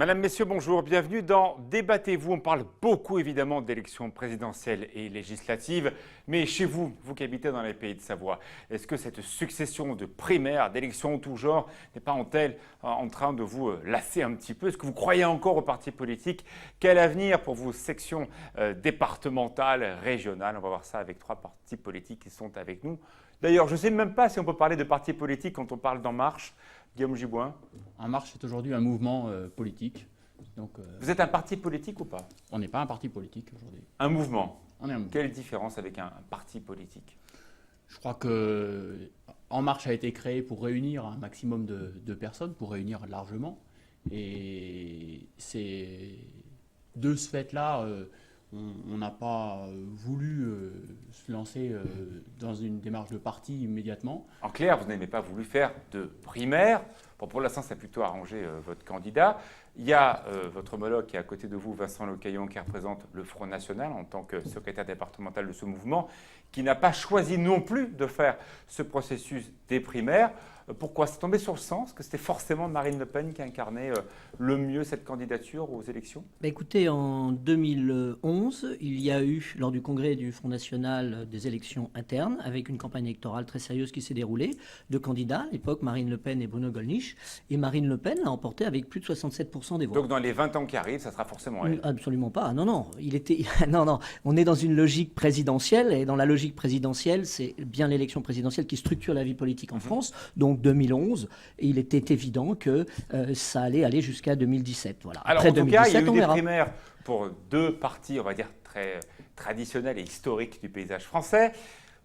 Madame, Messieurs, bonjour, bienvenue dans Débattez-vous. On parle beaucoup évidemment d'élections présidentielles et législatives, mais chez vous, vous qui habitez dans les pays de Savoie, est-ce que cette succession de primaires, d'élections en tout genre n'est pas en train de vous lasser un petit peu? Est-ce que vous croyez encore aux partis politiques? Quel avenir pour vos sections départementales, régionales? On va voir ça avec trois partis politiques qui sont avec nous. D'ailleurs, je ne sais même pas si on peut parler de partis politiques quand on parle d'En Marche. Guillaume Giboin. En Marche est aujourd'hui un mouvement politique. Donc, vous êtes un parti politique ou pas? On n'est pas un parti politique aujourd'hui. Un mouvement. On est un mouvement. Quelle différence avec un parti politique? Je crois que En Marche a été créé pour réunir un maximum de personnes, pour réunir largement. Et c'est de ce fait-là, on n'a pas voulu se lancer dans une démarche de parti immédiatement. En clair, vous n'avez pas voulu faire de primaire. Bon, pour l'instant, ça a plutôt arrangé votre candidat. Il y a votre homologue qui est à côté de vous, Vincent Lecaillon, qui représente le Front National en tant que secrétaire départemental de ce mouvement, qui n'a pas choisi non plus de faire ce processus des primaires. Pourquoi? C'est tombé sur le sens que c'était forcément Marine Le Pen qui incarnait le mieux cette candidature aux élections? Écoutez, en 2011, il y a eu, lors du congrès du Front National, des élections internes, avec une campagne électorale très sérieuse qui s'est déroulée. Deux candidats, à l'époque, Marine Le Pen et Bruno Gollnisch. Et Marine Le Pen l'a emporté avec plus de 67% des voix. Donc dans les 20 ans qui arrivent, ça sera forcément elle? Absolument pas. Non, non. Non. On est dans une logique présidentielle. Et dans la logique présidentielle, c'est bien l'élection présidentielle qui structure la vie politique en France. Donc 2011, et il était évident que ça allait aller jusqu'à 2017. Voilà. Alors après en tout cas, il y a eu on des verra. primaires pour deux partis, on va dire, très traditionnels et historiques du paysage français.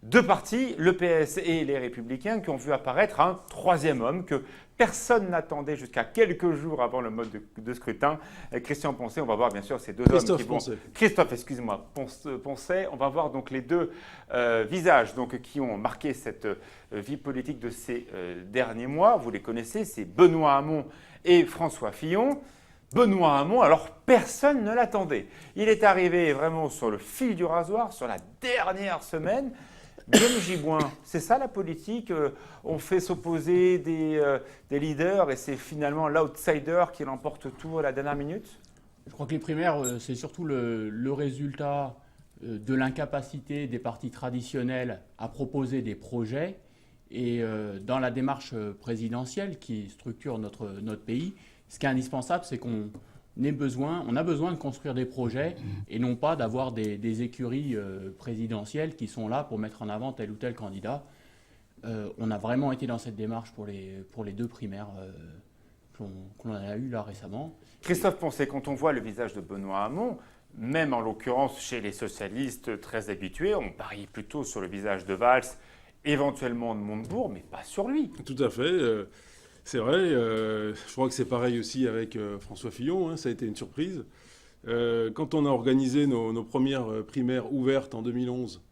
Deux partis, le PS et les Républicains, qui ont vu apparaître un troisième homme que personne n'attendait jusqu'à quelques jours avant le mode de scrutin. Christian Poncet, on va voir bien sûr ces deux hommes qui vont... Christophe, excuse-moi, Poncet, on va voir donc les deux visages donc, qui ont marqué cette vie politique de ces derniers mois. Vous les connaissez, c'est Benoît Hamon et François Fillon. Benoît Hamon, alors personne ne l'attendait. Il est arrivé vraiment sur le fil du rasoir, sur la dernière semaine. Guillaume Giboin, c'est ça la politique? On fait s'opposer des leaders et c'est finalement l'outsider qui l'emporte tout à la dernière minute? Je crois que les primaires, c'est surtout le résultat de l'incapacité des partis traditionnels à proposer des projets. Et dans la démarche présidentielle qui structure notre pays, ce qui est indispensable, c'est qu'on a besoin de construire des projets et non pas d'avoir des écuries présidentielles qui sont là pour mettre en avant tel ou tel candidat. On a vraiment été dans cette démarche pour les deux primaires qu'on a eues là récemment. Christophe Poncet, quand on voit le visage de Benoît Hamon, même en l'occurrence chez les socialistes très habitués, on parie plutôt sur le visage de Valls, éventuellement de Montebourg, mais pas sur lui. Tout à fait. C'est vrai, je crois que c'est pareil aussi avec François Fillon, ça a été une surprise. Quand on a organisé nos premières primaires ouvertes en 2011,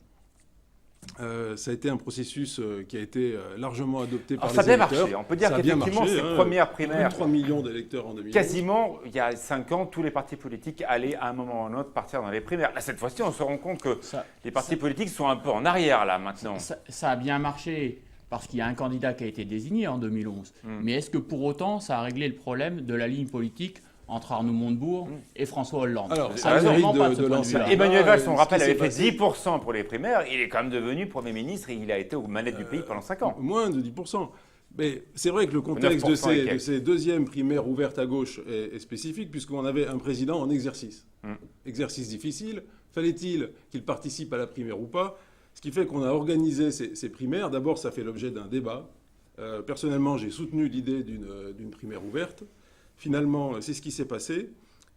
ça a été un processus qui a été largement adopté par les électeurs. Ça a bien marché, on peut dire qu'effectivement ces premières primaires, 3 millions d'électeurs en 2011. Quasiment, il y a 5 ans, tous les partis politiques allaient à un moment ou à un autre partir dans les primaires. Là, cette fois-ci, on se rend compte que les partis politiques sont un peu en arrière là maintenant. Ça a bien marché. Parce qu'il y a un candidat qui a été désigné en 2011. Mais est-ce que pour autant, ça a réglé le problème de la ligne politique entre Arnaud Montebourg et François Hollande? Alors, ça mérite de lancer. Emmanuel Valls, on rappelle, avait fait 10% pour les primaires. Il est quand même devenu Premier ministre et il a été aux manettes du pays pendant 5 ans. Moins de 10%. Mais c'est vrai que le contexte de ces deuxièmes primaires ouvertes à gauche est spécifique, puisqu'on avait un président en exercice. Exercice difficile. Fallait-il qu'il participe à la primaire ou pas? Ce qui fait qu'on a organisé ces primaires. D'abord, ça fait l'objet d'un débat. Personnellement, j'ai soutenu l'idée d'une primaire ouverte. Finalement, c'est ce qui s'est passé.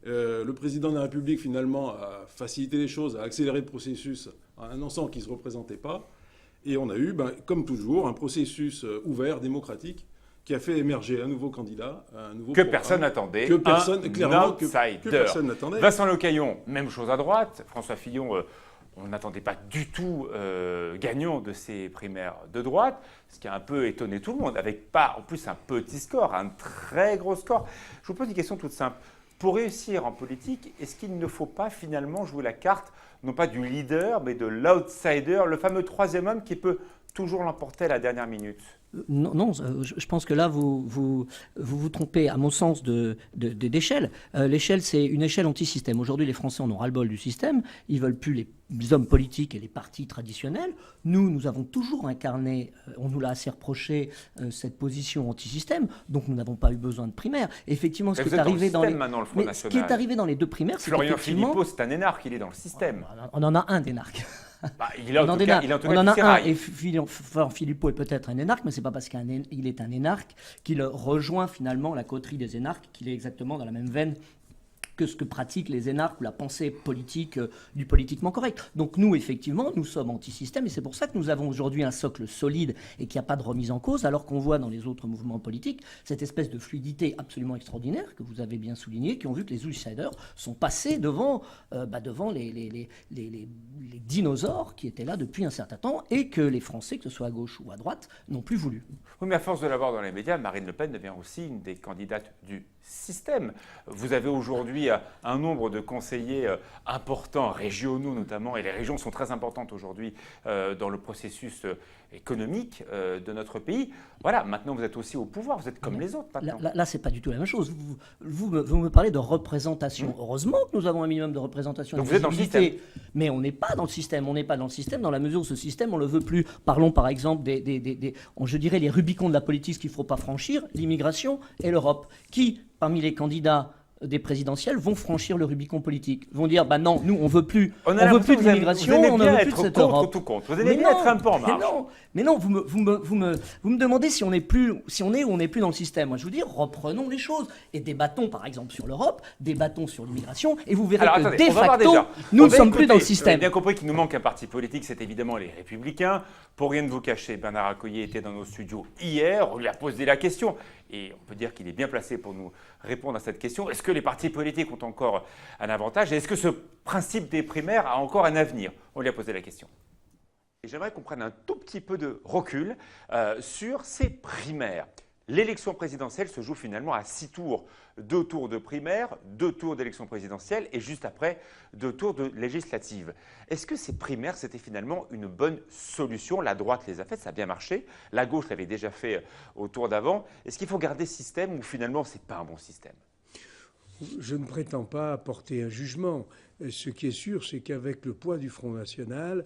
Le président de la République, finalement, a facilité les choses, a accéléré le processus en annonçant qu'il ne se représentait pas. Et on a eu, comme toujours, un processus ouvert, démocratique, qui a fait émerger un nouveau candidat, un nouveau que personne n'attendait. Que personne n'attendait. Vincent Lecaillon, même chose à droite. François Fillon, on n'attendait pas du tout gagnant de ces primaires de droite, ce qui a un peu étonné tout le monde, avec pas en plus un petit score, un très gros score. Je vous pose une question toute simple. Pour réussir en politique, est-ce qu'il ne faut pas finalement jouer la carte, non pas du leader, mais de l'outsider, le fameux troisième homme qui peut toujours l'emporter à la dernière minute? Non, non, je pense que là, vous trompez, à mon sens, d'échelle. L'échelle, c'est une échelle anti-système. Aujourd'hui, les Français en ont ras-le-bol du système. Ils veulent plus les hommes politiques et les partis traditionnels. Nous avons toujours incarné, on nous l'a assez reproché, cette position anti-système. Donc, nous n'avons pas eu besoin de primaires. Effectivement, ce qui est arrivé dans les deux primaires, c'est Florian Philippot, c'est un énarque, il est dans le système. On en a un d'énarque. Il a en tout cas on en a un, et Philippot est peut-être un énarque, mais c'est pas parce qu'il est un énarque qu'il rejoint finalement la coterie des énarques, qu'il est exactement dans la même veine que ce que pratiquent les énarques ou la pensée politique du politiquement correct. Donc nous, effectivement, nous sommes anti-système, et c'est pour ça que nous avons aujourd'hui un socle solide et qu'il n'y a pas de remise en cause, alors qu'on voit dans les autres mouvements politiques cette espèce de fluidité absolument extraordinaire que vous avez bien souligné, qui ont vu que les outsiders sont passés devant les dinosaures qui étaient là depuis un certain temps, et que les Français, que ce soit à gauche ou à droite, n'ont plus voulu. Oui, mais à force de l'avoir dans les médias, Marine Le Pen devient aussi une des candidates du système. Vous avez aujourd'hui un nombre de conseillers importants, régionaux notamment, et les régions sont très importantes aujourd'hui dans le processus économique de notre pays. Voilà, maintenant vous êtes aussi au pouvoir, vous êtes comme les autres maintenant. Là c'est pas du tout la même chose. Vous me parlez de représentation. Heureusement que nous avons un minimum de représentation. Donc vous êtes dans le système. Mais on n'est pas dans le système. On n'est pas dans le système dans la mesure où ce système, on le veut plus. Parlons par exemple je dirais les Rubicons de la politique qu'il ne faut pas franchir, l'immigration et l'Europe. Qui, parmi les candidats des présidentielles, vont franchir le Rubicon politique, vont dire non, nous on veut plus de l'immigration, on ne veut plus de cette Europe. Tout contre. Vous aimez bien être un peu en marge. Mais non, vous me demandez si on est ou on n'est plus dans le système. Moi je vous dis, reprenons les choses et débattons par exemple sur l'Europe, débattons sur l'immigration, et vous verrez de facto, nous ne sommes plus dans le système. Vous avez bien compris qu'il nous manque un parti politique, c'est évidemment les Républicains. Pour rien de vous cacher, Bernard Accoyer était dans nos studios hier, on lui a posé la question. Et on peut dire qu'il est bien placé pour nous répondre à cette question. Est-ce que les partis politiques ont encore un avantage? Et est-ce que ce principe des primaires a encore un avenir? On lui a posé la question. Et j'aimerais qu'on prenne un tout petit peu de recul sur ces primaires. L'élection présidentielle se joue finalement à 6 tours. 2 tours de primaire, 2 tours d'élection présidentielle et juste après 2 tours de législative. Est-ce que ces primaires, c'était finalement une bonne solution? La droite les a faites, ça a bien marché. La gauche l'avait déjà fait au tour d'avant. Est-ce qu'il faut garder ce système ou finalement ce n'est pas un bon système? Je ne prétends pas apporter un jugement. Ce qui est sûr, c'est qu'avec le poids du Front National,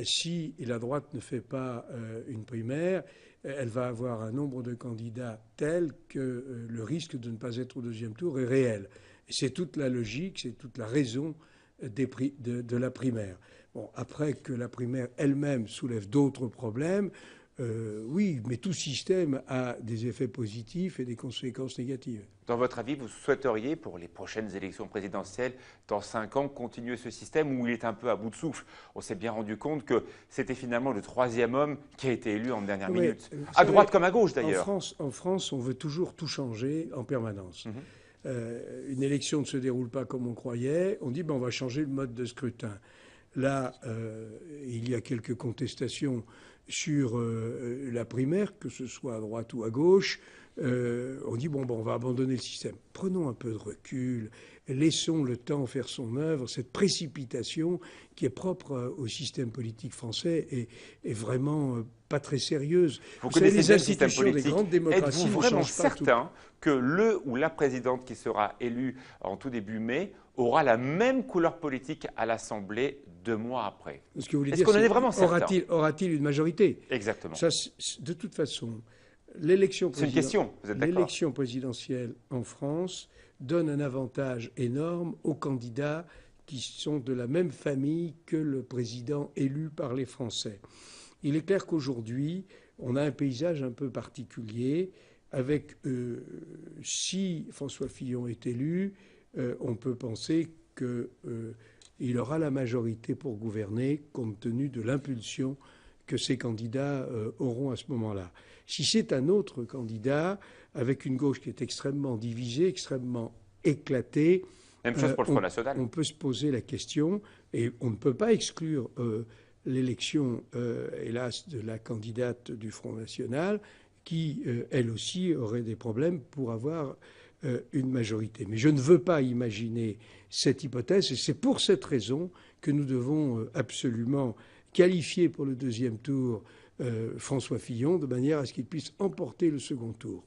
si la droite ne fait pas une primaire, elle va avoir un nombre de candidats tel que le risque de ne pas être au deuxième tour est réel. C'est toute la logique, c'est toute la raison de la primaire. Bon, après que la primaire elle-même soulève d'autres problèmes, oui, mais tout système a des effets positifs et des conséquences négatives. Dans votre avis, vous souhaiteriez, pour les prochaines élections présidentielles, dans 5 ans, continuer ce système où il est un peu à bout de souffle? On s'est bien rendu compte que c'était finalement le 3e homme qui a été élu en dernière minute. À droite comme à gauche, d'ailleurs. En France, on veut toujours tout changer en permanence. Une élection ne se déroule pas comme on croyait. On dit on va changer le mode de scrutin. Là, il y a quelques contestations sur la primaire, que ce soit à droite ou à gauche. On dit on va abandonner le système. Prenons un peu de recul, laissons le temps faire son œuvre. Cette précipitation qui est propre au système politique français est vraiment pas très sérieuse. Vous connaissez les institutions des grandes démocraties. Êtes-vous vraiment certain que le ou la présidente qui sera élue en tout début mai aura la même couleur politique à l'Assemblée 2 mois après? Est-ce qu'on en est vraiment certain? Aura-t-il une majorité? Exactement. Ça, de toute façon, l'élection présidentielle en France donne un avantage énorme aux candidats qui sont de la même famille que le président élu par les Français. Il est clair qu'aujourd'hui, on a un paysage un peu particulier avec, si François Fillon est élu, on peut penser qu'il aura la majorité pour gouverner compte tenu de l'impulsion que ces candidats auront à ce moment-là. Si c'est un autre candidat, avec une gauche qui est extrêmement divisée, extrêmement éclatée, même chose pour le Front National. On peut se poser la question, et on ne peut pas exclure l'élection, hélas, de la candidate du Front National, qui, elle aussi, aurait des problèmes pour avoir une majorité. Mais je ne veux pas imaginer cette hypothèse, et c'est pour cette raison que nous devons absolument qualifier pour le deuxième tour François Fillon, de manière à ce qu'il puisse emporter le second tour.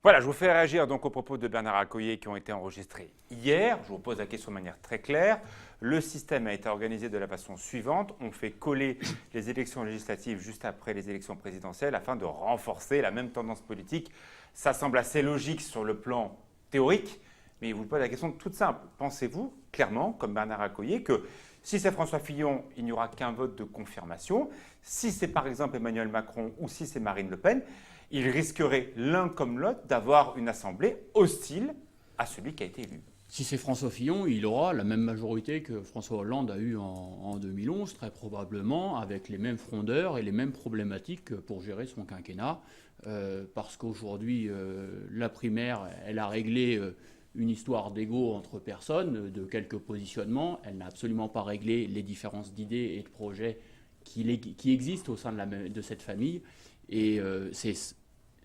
Voilà, je vous fais réagir donc aux propos de Bernard Accoyer qui ont été enregistrés hier. Je vous pose la question de manière très claire. Le système a été organisé de la façon suivante. On fait coller les élections législatives juste après les élections présidentielles afin de renforcer la même tendance politique. Ça semble assez logique sur le plan théorique, mais je vous pose la question toute simple. Pensez-vous clairement, comme Bernard Accoyer, que si c'est François Fillon, il n'y aura qu'un vote de confirmation. Si c'est par exemple Emmanuel Macron ou si c'est Marine Le Pen, ils risqueraient l'un comme l'autre d'avoir une assemblée hostile à celui qui a été élu. Si c'est François Fillon, il aura la même majorité que François Hollande a eue en 2011, très probablement, avec les mêmes frondeurs et les mêmes problématiques pour gérer son quinquennat. Parce qu'aujourd'hui, la primaire, elle a réglé une histoire d'ego entre personnes, de quelques positionnements. Elle n'a absolument pas réglé les différences d'idées et de projets qui existent au sein de cette famille. Et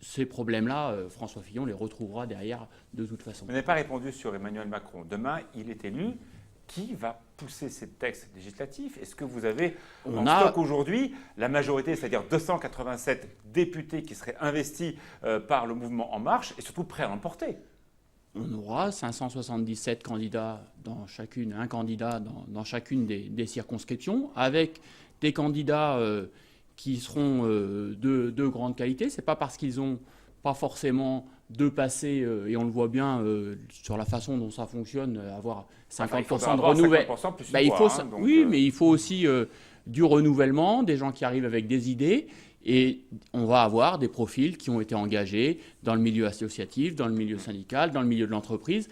ces problèmes-là, François Fillon les retrouvera derrière de toute façon. Vous n'avez pas répondu sur Emmanuel Macron. Demain, il est élu. Qui va pousser ces textes législatifs? Est-ce que vous avez en stock aujourd'hui la majorité, c'est-à-dire 287 députés qui seraient investis par le mouvement En Marche et surtout prêts à l'emporter? On aura 577 candidats un candidat dans chacune des circonscriptions, avec des candidats qui seront de grande qualité. Ce n'est pas parce qu'ils n'ont pas forcément de passé, et on le voit bien sur la façon dont ça fonctionne, avoir 50% de renouvellement. Mais il faut aussi du renouvellement, des gens qui arrivent avec des idées. Et on va avoir des profils qui ont été engagés dans le milieu associatif, dans le milieu syndical, dans le milieu de l'entreprise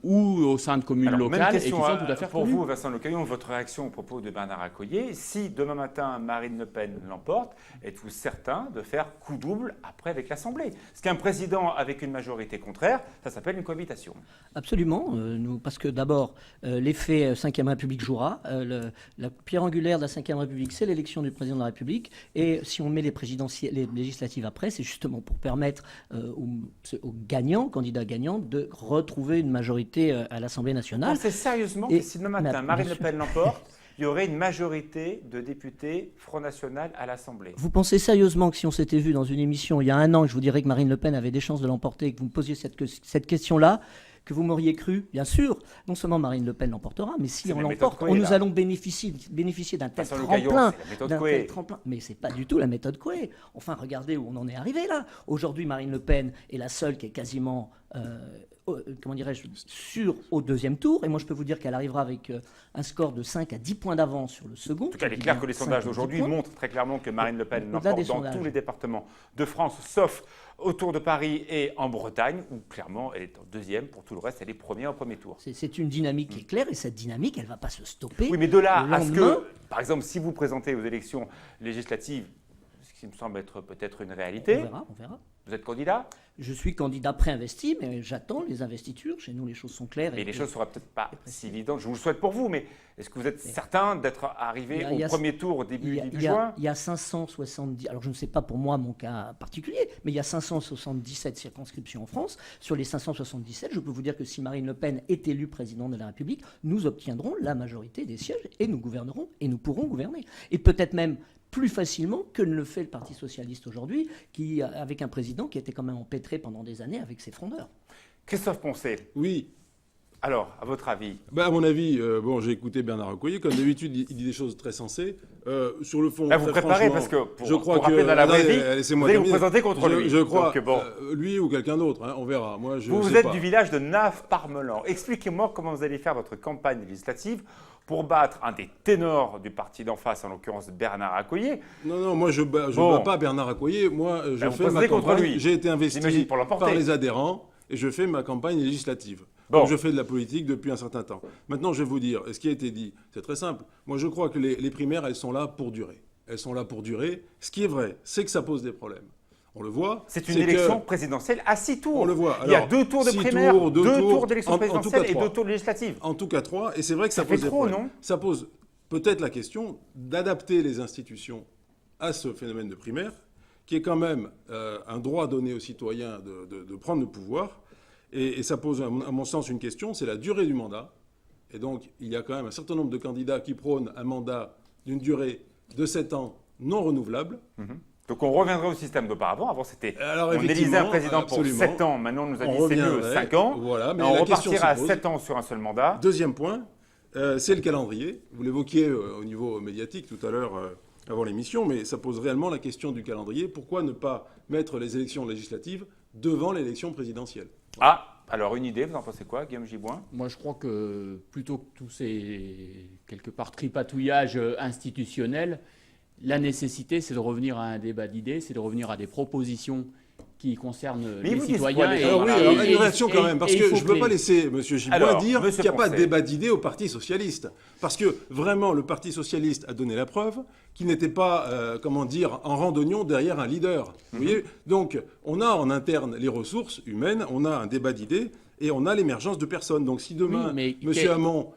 ou au sein de communes locales et qui sont tout à fait pour vous, Vincent Lecaillon, votre réaction au propos de Bernard Accoyer. Si demain matin Marine Le Pen l'emporte, êtes-vous certain de faire coup double après avec l'Assemblée? Parce qu'un président avec une majorité contraire, ça s'appelle une cohabitation. Absolument, parce que d'abord, l'effet Ve République jouera. La pierre angulaire de la Ve République, c'est l'élection du président de la République. Et si on met les législatives après, c'est justement pour permettre aux gagnants, candidats gagnants, de retrouver une majorité à l'Assemblée nationale. Pensez sérieusement que si demain matin Marine Le Pen l'emporte, il y aurait une majorité de députés Front National à l'Assemblée? Vous pensez sérieusement que si on s'était vu dans une émission il y a un an, je vous dirais que Marine Le Pen avait des chances de l'emporter et que vous me posiez cette question-là, que vous m'auriez cru? Bien sûr, non seulement Marine Le Pen l'emportera, mais si on l'emporte, nous allons bénéficier d'un tel tremplin. Mais ce n'est pas du tout la méthode Coué. Enfin, regardez où on en est arrivé là. Aujourd'hui, Marine Le Pen est la seule qui est quasiment sûre au deuxième tour. Et moi, je peux vous dire qu'elle arrivera avec un score de 5 à 10 points d'avance sur le second. En tout cas, il est clair que les sondages d'aujourd'hui montrent très clairement que Marine Le Pen l'emporte dans tous les départements de France, sauf autour de Paris et en Bretagne, où clairement elle est en deuxième. Pour tout le reste, elle est première au premier tour. C'est une dynamique qui est claire et cette dynamique, elle ne va pas se stopper. Oui, mais de là à ce que, par exemple, si vous présentez aux élections législatives, ce qui me semble être peut-être une réalité. On verra. Vous êtes candidat? Je suis candidat préinvesti, mais j'attends les investitures. Chez nous, les choses sont claires. Mais les choses ne seront peut-être pas si évidentes. Je vous le souhaite pour vous, mais est-ce que vous êtes certain d'être arrivé au premier tour au début juin? Il y a 570, alors je ne sais pas pour moi mon cas particulier, mais il y a 577 circonscriptions en France. Sur les 577, je peux vous dire que si Marine Le Pen est élue présidente de la République, nous obtiendrons la majorité des sièges et nous gouvernerons et nous pourrons gouverner. Et peut-être même plus facilement que ne le fait le Parti socialiste aujourd'hui, avec un président qui était quand même empêtré pendant des années avec ses frondeurs. Christophe Poncet. Oui. Alors, à votre avis? À mon avis, j'ai écouté Bernard Accoyer. Comme d'habitude, il dit des choses très sensées. Sur le fond, là, vous préparez parce que je crois que dans la vraie vie, vous allez vous présenter contre lui. Je crois, lui ou quelqu'un d'autre, on verra. Moi, vous êtes du village de Naves-Parmelan. Expliquez-moi comment vous allez faire votre campagne législative pour battre un des ténors du parti d'en face, en l'occurrence Bernard Accoyer. Non, moi je bats pas Bernard Accoyer. Moi, je fais ma campagne. J'ai été investi par les adhérents et je fais ma campagne législative. Donc je fais de la politique depuis un certain temps. Maintenant, je vais vous dire, ce qui a été dit, c'est très simple. Moi, je crois que les primaires, elles sont là pour durer. Elles sont là pour durer. Ce qui est vrai, c'est que ça pose des problèmes. On le voit. C'est une élection présidentielle à 6 tours. On le voit. Alors, il y a 2 tours de primaire, 2 tours d'élection présidentielle et 2 tours de législative. En tout cas 3. Et c'est vrai que ça pose des problèmes. Non ? Ça pose peut-être la question d'adapter les institutions à ce phénomène de primaire, qui est quand même un droit donné aux citoyens de prendre le pouvoir. Et ça pose, à mon sens, une question, c'est la durée du mandat. Et donc, il y a quand même un certain nombre de candidats qui prônent un mandat d'une durée de 7 ans non renouvelables. Donc on reviendrait au système d'auparavant. Avant, c'était Alors, on élisait un président pour absolument. 7 ans. Maintenant, on nous a dit c'est mieux 5 ans. Voilà, mais on la question repartira à se pose. 7 ans sur un seul mandat. Deuxième point, c'est le calendrier. Vous l'évoquiez au niveau médiatique tout à l'heure avant l'émission, mais ça pose réellement la question du calendrier. Pourquoi ne pas mettre les élections législatives devant l'élection présidentielle? Ah, alors une idée, vous en pensez quoi, Guillaume Giboin? Moi, je crois que plutôt que tous ces, quelque part, tripatouillages institutionnels, la nécessité, c'est de revenir à un débat d'idées, c'est de revenir à des propositions qui concernent les citoyens. Alors oui, alors une réaction quand même, parce que je ne peux pas laisser M. Giboin dire qu'il n'y a pas de débat d'idées au Parti socialiste. Parce que vraiment, le Parti socialiste a donné la preuve qu'il n'était pas, comment dire, en randonnion derrière un leader. Vous voyez. Donc, on a en interne les ressources humaines, on a un débat d'idées et on a l'émergence de personnes. Donc, si demain, M. Hamon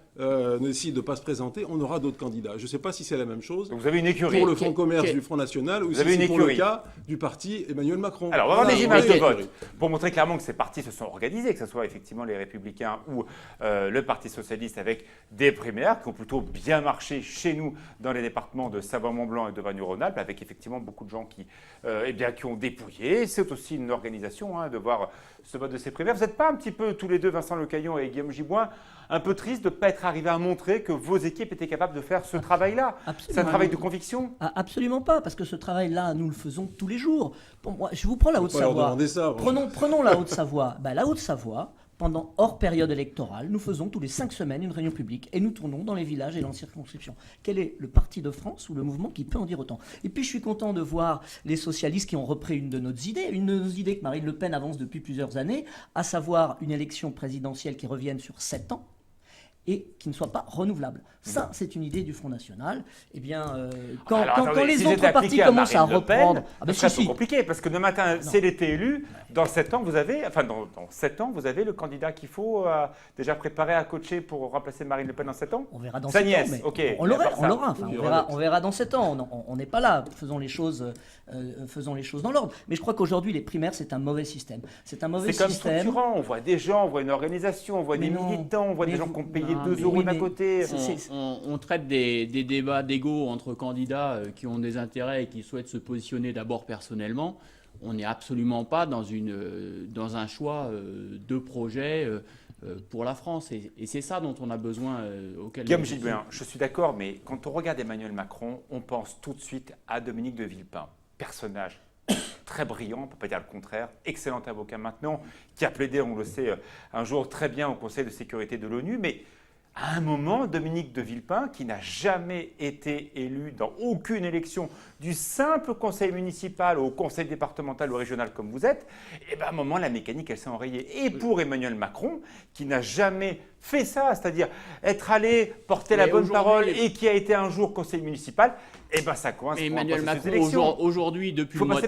décide de ne pas se présenter, on aura d'autres candidats. Je ne sais pas si c'est la même chose. Donc vous avez une écurie. Pour le Fonds commerce du Front National ou si c'est pour le cas du parti Emmanuel Macron. Alors, on va voir des images de vote pour montrer clairement que ces partis se sont organisés, que ce soit effectivement les Républicains ou le Parti Socialiste avec des primaires qui ont plutôt bien marché chez nous dans les départements de Savoie-Mont-Blanc et de Auvergne-Rhône-Alpes, avec effectivement beaucoup de gens qui ont dépouillé. C'est aussi une organisation de voir ce vote de ces primaires. Vous n'êtes pas un petit peu tous les deux, Vincent Lecaillon et Guillaume Giboin, un peu triste de ne pas être arrivé à montrer que vos équipes étaient capables de faire ce travail-là? C'est un travail de conviction? Absolument pas, parce que ce travail-là, nous le faisons tous les jours. Bon, moi, je vous prends la Haute-Savoie. Prenons la Haute-Savoie. La Haute-Savoie, pendant hors période électorale, nous faisons tous les 5 semaines une réunion publique et nous tournons dans les villages et dans les circonscriptions. Quel est le Parti de France ou le mouvement qui peut en dire autant? Et puis je suis content de voir les socialistes qui ont repris une de nos idées que Marine Le Pen avance depuis plusieurs années, à savoir une élection présidentielle qui revienne sur 7 ans et qui ne soit pas renouvelable. Ça, c'est une idée du Front National. Eh bien, quand les autres partis commencent à reprendre... c'est un peu compliqué, parce que demain matin, si elle était élue, dans 7 ans, vous avez, vous avez le candidat qu'il faut déjà préparer à coacher pour remplacer Marine Le Pen dans 7 ans? On verra dans 7 ans. Mais okay, on l'aura. On verra dans 7 ans. On n'est pas là. Faisons les choses dans l'ordre. Mais je crois qu'aujourd'hui, les primaires, c'est un mauvais système. C'est un mauvais système. C'est comme structurant. On voit des gens, on voit une organisation, on voit des militants, on voit des gens qui ont payé 2 € d'un côté. On traite des débats d'ego entre candidats qui ont des intérêts et qui souhaitent se positionner d'abord personnellement. On n'est absolument pas dans un choix de projet pour la France. Et c'est ça dont on a besoin. Guillaume Giboin, je suis d'accord, mais quand on regarde Emmanuel Macron, on pense tout de suite à Dominique de Villepin, personnage très brillant, on ne peut pas dire le contraire, excellent avocat maintenant, qui a plaidé, on le sait, un jour très bien au Conseil de sécurité de l'ONU, mais à un moment, Dominique de Villepin, qui n'a jamais été élu dans aucune élection du simple conseil municipal au conseil départemental ou régional comme vous êtes, et bien à un moment, la mécanique, elle s'est enrayée. Et pour Emmanuel Macron, qui n'a jamais fait ça, c'est-à-dire être allé porter la bonne parole et qui a été un jour conseil municipal, et bien ça coince pour Emmanuel un processus d'élection. Aujourd'hui, depuis le mois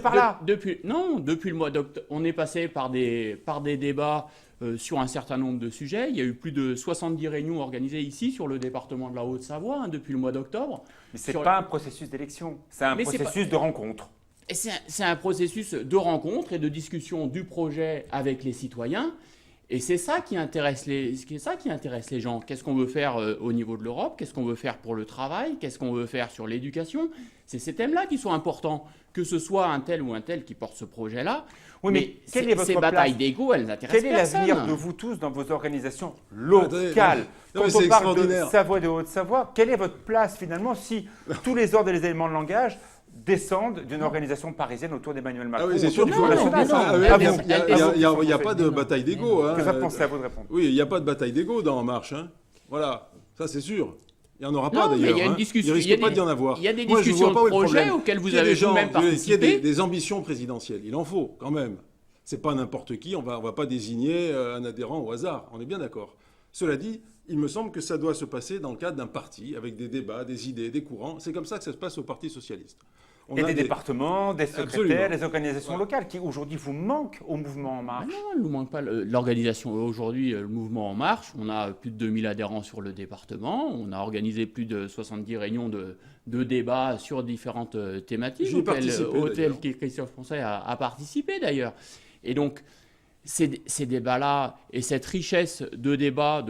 depuis le mois d'octobre, on est passé par des débats sur un certain nombre de sujets. Il y a eu plus de 70 réunions organisées ici sur le département de la Haute-Savoie depuis le mois d'octobre. Mais ce n'est pas un processus d'élection, c'est un processus de rencontre. C'est un processus de rencontre et de discussion du projet avec les citoyens. Et c'est ça qui intéresse les gens. Qu'est-ce qu'on veut faire au niveau de l'Europe? Qu'est-ce qu'on veut faire pour le travail? Qu'est-ce qu'on veut faire sur l'éducation? C'est ces thèmes-là qui sont importants. Que ce soit un tel ou un tel qui porte ce projet-là. Oui, mais quelle est votre ces batailles d'ego, elles n'intéressent personne. Quel est l'avenir de vous tous dans vos organisations locales? Quand on parle de Savoie et de Haute-Savoie, quelle est votre place finalement si tous les ordres et les éléments de langage descendent d'une organisation parisienne autour d'Emmanuel Macron? Ah oui, c'est sûr qu'il faut il n'y a pas de bataille d'ego. Que ça pensez à vous de répondre? Oui, il n'y a pas de bataille d'ego dans En Marche. Voilà, ça c'est sûr. Il n'y en aura pas d'ailleurs. Il y a une discussion. Il risque pas d'y en avoir. Il y a des discussions de projets auxquelles vous avez vous-même participé. Il y a des ambitions présidentielles. Il en faut quand même. C'est pas n'importe qui. On va pas désigner un adhérent au hasard. On est bien d'accord. Cela dit, il me semble que ça doit se passer dans le cadre d'un parti, avec des débats, des idées, des courants. C'est comme ça que ça se passe au Parti socialiste. On a des départements, des secrétaires, des organisations locales qui aujourd'hui vous manquent au mouvement En Marche. Non, il ne nous manque pas l'organisation. Aujourd'hui, le mouvement En Marche, on a plus de 2000 adhérents sur le département. On a organisé plus de 70 réunions de débats sur différentes thématiques, auxquelles Christophe Poncet a participé d'ailleurs. Et donc, ces débats-là et cette richesse de débats,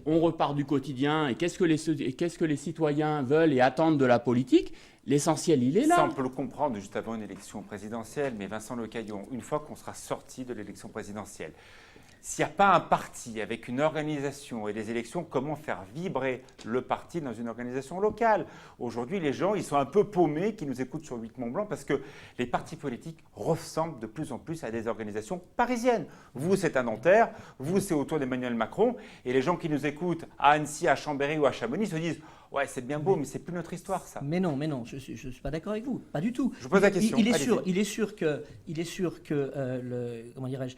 on repart du quotidien et qu'est-ce que les citoyens veulent et attendent de la politique, l'essentiel, il est là. Ça, on peut le comprendre juste avant une élection présidentielle, mais Vincent Lecaillon, une fois qu'on sera sorti de l'élection présidentielle, s'il n'y a pas un parti avec une organisation et des élections, comment faire vibrer le parti dans une organisation locale? Aujourd'hui, les gens, ils sont un peu paumés qui nous écoutent sur 8 Mont-Blanc parce que les partis politiques ressemblent de plus en plus à des organisations parisiennes. Vous, c'est à Nanterre, vous, c'est autour d'Emmanuel Macron, et les gens qui nous écoutent à Annecy, à Chambéry ou à Chamonix se disent « Ouais, c'est bien beau, mais c'est plus notre histoire, ça. » Mais non, je suis pas d'accord avec vous, pas du tout. Je vous pose la question. Il est sûr que comment dirais-je,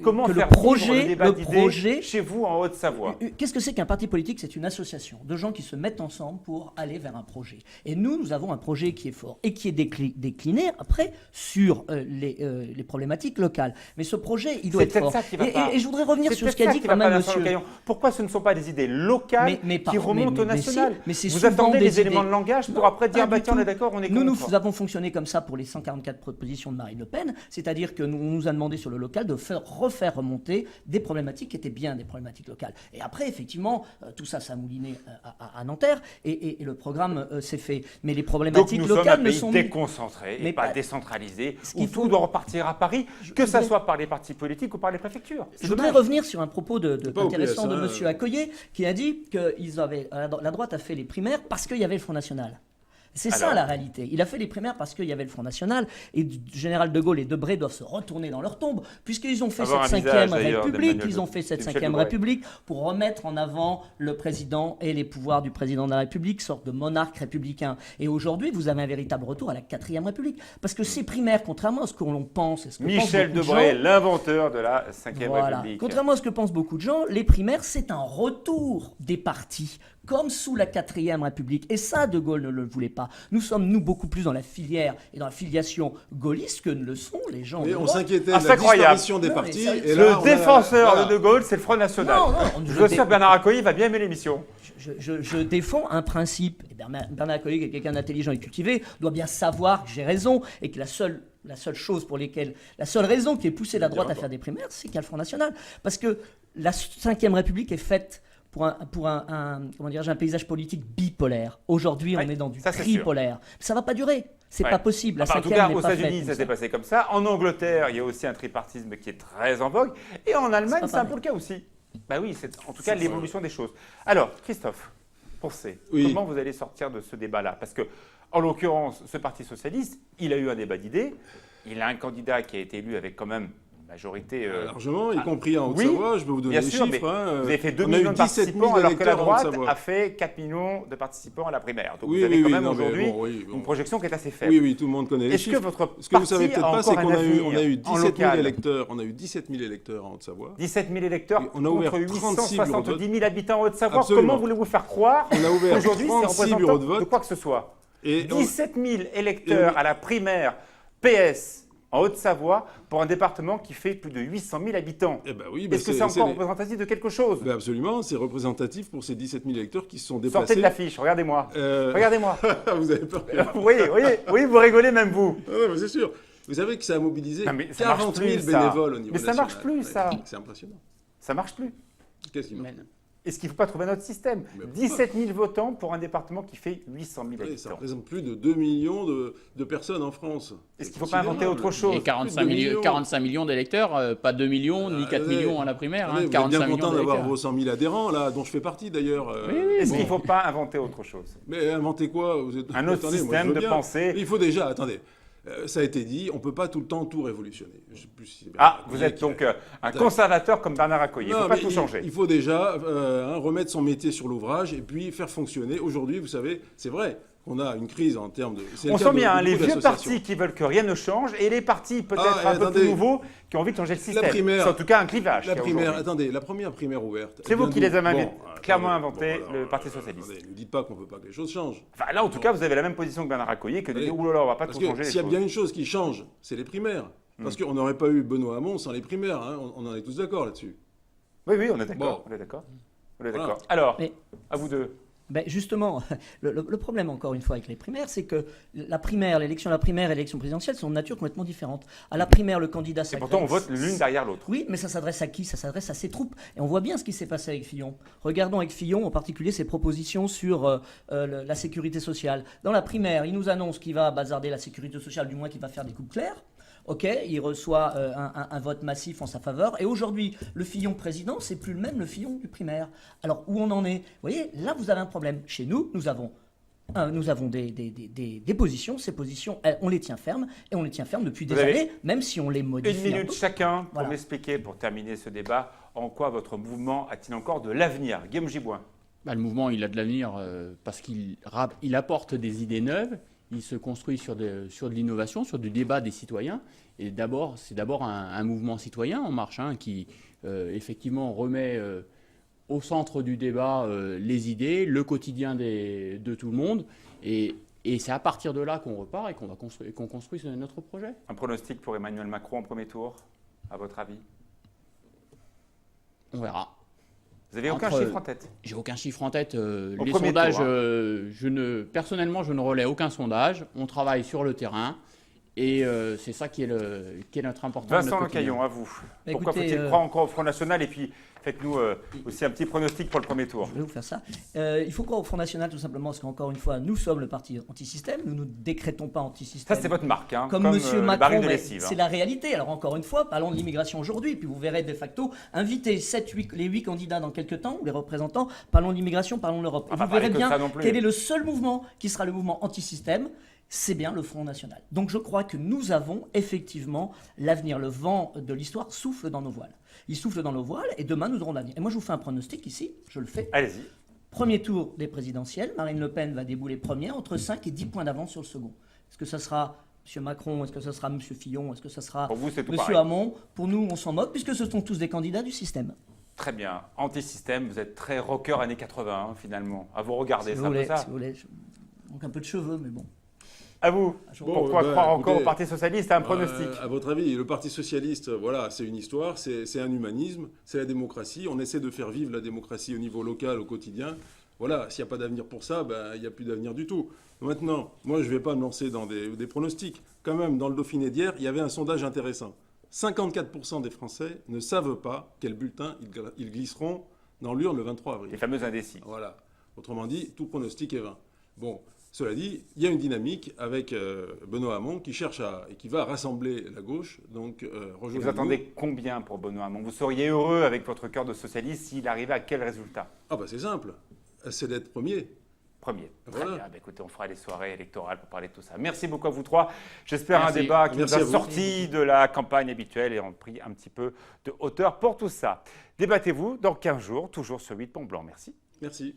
comment que faire le projet chez vous en Haute-Savoie? Qu'est-ce que c'est qu'un parti politique? C'est une association de gens qui se mettent ensemble pour aller vers un projet. Et nous avons un projet qui est fort et qui est décliné après sur les problématiques locales. Mais ce projet, il doit être fort. Et je voudrais revenir sur ce qu'a dit quand même monsieur. Pourquoi ce ne sont pas des idées locales qui remontent au national? Mais c'est vous attendez des éléments idées... de langage pour après dire bah tiens on est d'accord, on est contre. Nous avons fonctionné comme ça pour les 144 propositions de Marine Le Pen, c'est-à-dire que on nous a demandé sur le local de refaire remonter des problématiques qui étaient bien des problématiques locales. Et après effectivement tout ça a mouliné à Nanterre et le programme s'est fait. Mais les problématiques locales ne sont pas déconcentrés et pas décentralisés où tout doit repartir à Paris, que ça soit par les partis politiques ou par les préfectures. Je voudrais revenir sur un propos intéressant de M. Accoyer qui a dit que la droite a fait les primaires parce qu'il y avait le Front National. C'est ça la réalité. Il a fait les primaires parce qu'il y avait le Front National et le général de Gaulle et Debré doivent se retourner dans leur tombe puisqu'ils ont fait cette 5e République. Ils ont fait cette 5e République pour remettre en avant le président et les pouvoirs du président de la République, sorte de monarque républicain. Et aujourd'hui, vous avez un véritable retour à la 4e République parce que ces primaires, contrairement à ce que l'on pense, et ce que Michel Debré, l'inventeur de la 5e République. Contrairement à ce que pensent beaucoup de gens, les primaires, c'est un retour des partis comme sous la 4e République. Et ça, De Gaulle ne le voulait pas. Nous sommes, beaucoup plus dans la filière et dans la filiation gaulliste que ne le sont les gens. Et on s'inquiétait de la disparition des partis. Et là, le défenseur de Gaulle, c'est le Front National. Je suis sûr que Bernard Accoyer va bien aimer l'émission. Je défends un principe. Et Bernard Accoyer, qui est quelqu'un d'intelligent et cultivé, doit bien savoir que j'ai raison et que la seule raison qui ait poussé la droite à faire des primaires, c'est qu'il y a le Front National. Parce que la 5e République est faite pour un paysage politique bipolaire. Aujourd'hui, on est dans du tripolaire. Ça ne va pas durer. C'est pas possible. En tout cas, aux États-Unis, ça s'est passé comme ça. En Angleterre, il y a aussi un tripartisme qui est très en vogue. Et en Allemagne, c'est un peu le cas aussi. Bah oui, c'est en tout cas l'évolution des choses. Alors, Christophe, pensez, comment vous allez sortir de ce débat-là? Parce que, en l'occurrence, ce Parti socialiste, il a eu un débat d'idées. Il a un candidat qui a été élu avec quand même majorité... largement, y compris en Haute-Savoie, je peux vous donner les chiffres. Vous avez fait 2 millions de participants alors que la droite a fait 4 millions de participants à la primaire. Donc vous avez quand même aujourd'hui une projection qui est assez faible. Oui, tout le monde connaît les chiffres. Ce que vous savez peut-être pas, c'est qu'on a eu 17 000 électeurs. On a eu 17 000 électeurs en Haute-Savoie. 17 000 électeurs contre 870 000 habitants en Haute-Savoie. Comment voulez-vous faire croire qu'aujourd'hui c'est représentant de quoi que ce soit? 17 000 électeurs à la primaire PS en Haute-Savoie, pour un département qui fait plus de 800 000 habitants. Est-ce que c'est encore représentatif de quelque chose? Absolument, c'est représentatif pour ces 17 000 électeurs qui se sont déplacés. Sortez de l'affiche, regardez-moi. Regardez-moi. Vous avez peur. Oui, vous rigolez même vous. Non, mais c'est sûr. Vous savez que ça a mobilisé 40 000 bénévoles au niveau national. Mais ça marche plus, ça. C'est impressionnant. Ça marche plus. Qu'est-ce qui marche? Est-ce qu'il ne faut pas trouver un autre système? 17 000 votants pour un département qui fait 800 000 habitants. Ça représente plus de 2 millions de personnes en France. Est-ce qu'il ne faut pas inventer autre chose? Et 45 millions d'électeurs, pas 2 millions ni 4 millions à la primaire. Vous êtes bien content d'avoir vos 100 000 adhérents, là, dont je fais partie d'ailleurs. Est-ce qu'il ne faut pas inventer autre chose? Mais inventer quoi? Un autre système de pensée. Il faut déjà, attendez. Ça a été dit, on ne peut pas tout le temps tout révolutionner. Vous êtes donc un conservateur comme Bernard Accoyer. Il ne faut pas tout changer. Il faut déjà remettre son métier sur l'ouvrage et puis faire fonctionner. Aujourd'hui, vous savez, c'est vrai qu'on a une crise en termes de... On sent bien les vieux partis qui veulent que rien ne change et les partis peut-être un peu plus nouveaux qui ont envie de changer le système. C'est en tout cas un clivage. La première primaire ouverte... C'est vous qui les avez clairement inventé, le Parti socialiste. Ne dites pas qu'on ne veut pas que les choses changent. Enfin, là, en tout cas, vous avez la même position que Bernard Accoyer, que de dire « Oulala, on ne va pas tout changer les choses ». S'il y a bien une chose qui change, c'est les primaires. Parce qu'on n'aurait pas eu Benoît Hamon sans les primaires. On en est tous d'accord là-dessus. Oui, on est d'accord. On est d'accord. Alors, à vous deux. Ben justement, le problème, encore une fois, avec les primaires, c'est que l'élection de la primaire et l'élection présidentielle sont de nature complètement différentes. À la primaire, le candidat s'adresse... Et pourtant, on vote l'une derrière l'autre. Oui, mais ça s'adresse à qui? Ça s'adresse à ses troupes. Et on voit bien ce qui s'est passé avec Fillon. Regardons avec Fillon, en particulier, ses propositions sur la sécurité sociale. Dans la primaire, il nous annonce qu'il va bazarder la sécurité sociale, du moins qu'il va faire des coupes claires. Ok, il reçoit un vote massif en sa faveur. Et aujourd'hui, le Fillon président, c'est plus le même le Fillon du primaire. Alors, où on en est? Vous voyez, là, vous avez un problème. Chez nous, nous avons des positions. Ces positions, on les tient fermes. Et on les tient fermes depuis des années, même si on les modifie. Une minute chacun pour m'expliquer, pour terminer ce débat, en quoi votre mouvement a-t-il encore de l'avenir? Guillaume Giboin. Le mouvement, il a de l'avenir parce qu'il apporte des idées neuves. Il se construit sur de l'innovation, sur du débat des citoyens. Et c'est d'abord un mouvement citoyen En Marche qui, effectivement, remet au centre du débat les idées, le quotidien de tout le monde. Et c'est à partir de là qu'on repart et qu'on construit notre projet. Un pronostic pour Emmanuel Macron en premier tour, à votre avis? On verra. Vous n'avez aucun chiffre en tête? J'ai aucun chiffre en tête. Les sondages, tour, personnellement, je ne relais aucun sondage. On travaille sur le terrain et c'est ça qui est notre important. Vincent Lecaillon, à vous. Pourquoi faut-il croire encore au Front National? Et puis, faites-nous aussi un petit pronostic pour le premier tour. Je vais vous faire ça. Il faut croire au Front National tout simplement parce qu'encore une fois, nous sommes le parti anti-système. Nous ne décrétons pas anti-système. Ça, c'est votre marque. Comme M. Macron, c'est la réalité. Alors encore une fois, parlons de l'immigration aujourd'hui. Puis vous verrez de facto, invitez les 8 candidats dans quelques temps, ou les représentants, parlons de l'immigration, parlons de l'Europe. Vous verrez bien quel est le seul mouvement qui sera le mouvement anti-système. C'est bien le Front National. Donc je crois que nous avons effectivement l'avenir. Le vent de l'histoire souffle dans nos voiles. Il souffle dans nos voiles et demain nous aurons l'avenir. Et moi je vous fais un pronostic ici, je le fais. Allez-y. Premier tour des présidentielles, Marine Le Pen va débouler première, entre 5 et 10 points d'avance sur le second. Est-ce que ça sera M. Macron, est-ce que ça sera M. Fillon, est-ce que ça sera M. Hamon? Pour nous, on s'en moque puisque ce sont tous des candidats du système. Très bien. Anti-système, vous êtes très rocker années 80 finalement. À vous regarder, c'est un peu ça. Si vous voulez, donc un peu de cheveux, mais bon. À vous. Pourquoi croire encore au Parti Socialiste? Un pronostic? À votre avis, le Parti Socialiste, voilà, c'est une histoire, c'est un humanisme, c'est la démocratie. On essaie de faire vivre la démocratie au niveau local, au quotidien. Voilà, s'il n'y a pas d'avenir pour ça, il n'y a plus d'avenir du tout. Maintenant, moi, je ne vais pas me lancer dans des pronostics. Quand même, dans le Dauphiné d'hier, il y avait un sondage intéressant. 54% des Français ne savent pas quel bulletin ils glisseront dans l'urne le 23 avril. Les fameux indécis. Voilà. Autrement dit, tout pronostic est vain. Bon. Cela dit, il y a une dynamique avec Benoît Hamon qui cherche et qui va rassembler la gauche. Donc, vous attendez combien pour Benoît Hamon? Vous seriez heureux avec votre cœur de socialiste s'il arrivait à quel résultat? C'est simple, c'est d'être premier. Premier. Voilà. Très bien. Écoutez, on fera les soirées électorales pour parler de tout ça. Merci beaucoup à vous trois. J'espère un débat qui nous a sorti de la campagne habituelle et on a pris un petit peu de hauteur pour tout ça. Débattez-vous dans 15 jours, toujours sur 8 Pont Blanc. Merci. Merci.